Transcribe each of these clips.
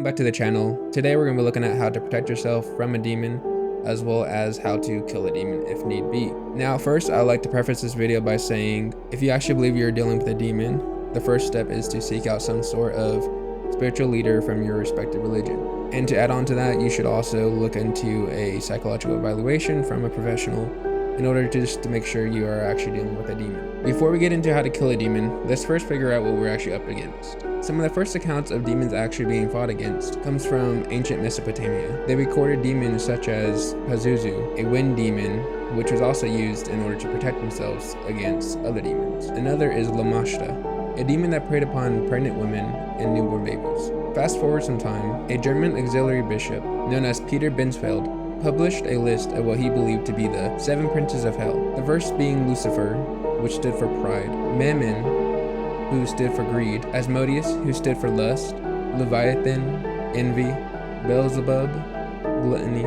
back to the channel. Today we're going to be looking at how to protect yourself from a demon, as well as how to kill a demon if need be. Now first, I'd like to preface this video by saying, if you actually believe you're dealing with a demon, the first step is to seek out some sort of spiritual leader from your respective religion. And to add on to that, you should also look into a psychological evaluation from a professional in order to make sure you are actually dealing with a demon. Before we get into how to kill a demon, let's first figure out what we're actually up against. Some of the first accounts of demons actually being fought against comes from ancient Mesopotamia. They recorded demons such as Pazuzu, a wind demon, which was also used in order to protect themselves against other demons. Another is Lamashta, a demon that preyed upon pregnant women and newborn babies. Fast forward some time, a German auxiliary bishop known as Peter Binsfeld published a list of what he believed to be the 7 princes of hell. The first being Lucifer, which stood for pride, Mammon, who stood for greed, Asmodeus, who stood for lust, Leviathan, envy, Beelzebub, gluttony,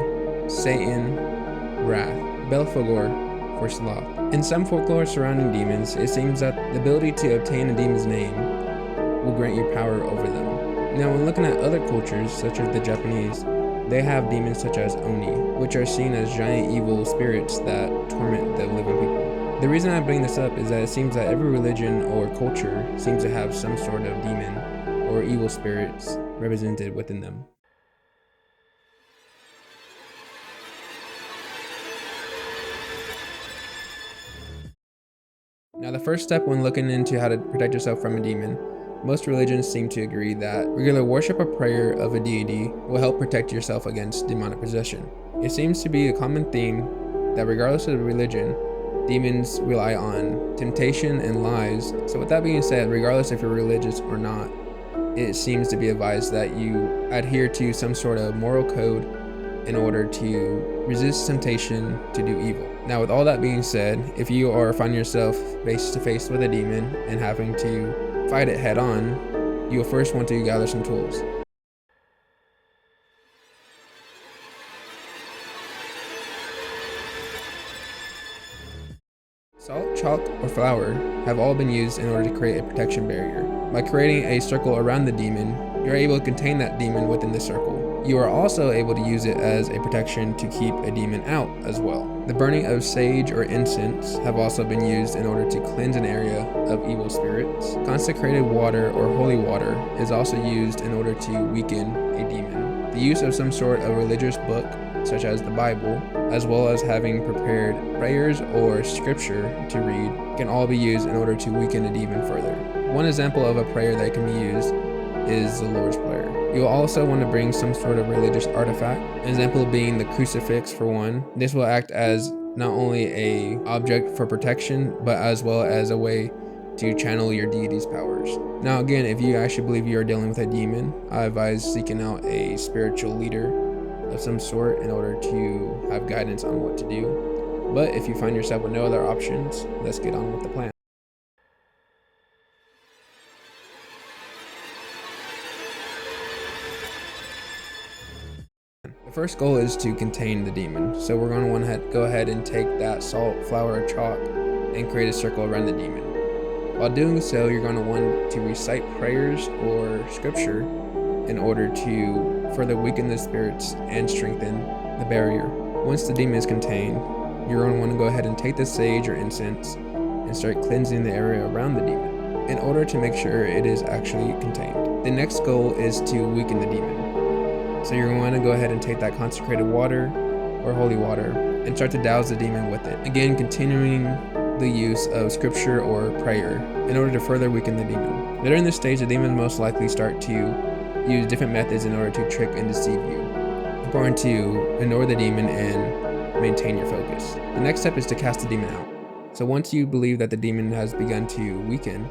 Satan, wrath, Belphegor for sloth. In some folklore surrounding demons, it seems that the ability to obtain a demon's name will grant you power over them. Now, when looking at other cultures, such as the Japanese, they have demons such as Oni, which are seen as giant evil spirits that torment the living people. The reason I bring this up is that it seems that every religion or culture seems to have some sort of demon or evil spirits represented within them. Now, the first step when looking into how to protect yourself from a demon, most religions seem to agree that regular worship or prayer of a deity will help protect yourself against demonic possession. It seems to be a common theme that regardless of the religion, demons rely on temptation and lies. So with that being said, regardless if you're religious or not, it seems to be advised that you adhere to some sort of moral code in order to resist temptation to do evil. Now, with all that being said, if you are finding yourself face to face with a demon and having to fight it head on, you'll first want to gather some tools. Salt, chalk, or flour have all been used in order to create a protection barrier. By creating a circle around the demon, you're able to contain that demon within the circle. You are also able to use it as a protection to keep a demon out as well. The burning of sage or incense have also been used in order to cleanse an area of evil spirits. Consecrated water or holy water is also used in order to weaken a demon. The use of some sort of religious book, such as the Bible, as well as having prepared prayers or scripture to read, can all be used in order to weaken a demon further. One example of a prayer that can be used is the Lord's Prayer. You'll also want to bring some sort of religious artifact, an example being the crucifix for one. This will act as not only an object for protection, but as well as a way to channel your deity's powers. Now again, if you actually believe you are dealing with a demon, I advise seeking out a spiritual leader of some sort in order to have guidance on what to do. But if you find yourself with no other options, let's get on with the plan. The first goal is to contain the demon. So we're going to want to go ahead and take that salt, flour, or chalk and create a circle around the demon. While doing so, you're going to want to recite prayers or scripture in order to further weaken the spirits and strengthen the barrier. Once the demon is contained, you're going to want to go ahead and take the sage or incense and start cleansing the area around the demon in order to make sure it is actually contained. The next goal is to weaken the demon. So you're going to want to go ahead and take that consecrated water or holy water and start to douse the demon with it. Again, continuing the use of scripture or prayer in order to further weaken the demon. During this stage, the demon most likely start to use different methods in order to trick and deceive you. Important to ignore the demon and maintain your focus. The next step is to cast the demon out. So once you believe that the demon has begun to weaken,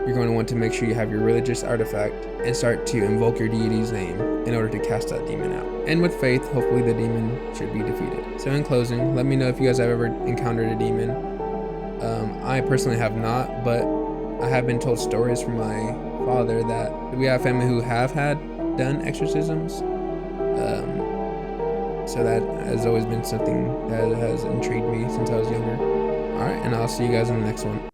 you're going to want to make sure you have your religious artifact and start to invoke your deity's name in order to cast that demon out. And with faith, hopefully the demon should be defeated. So in closing, let me know if you guys have ever encountered a demon. I personally have not, but I have been told stories from my father that we have family who have done exorcisms. So that has always been something that has intrigued me since I was younger. Alright, and I'll see you guys in the next one.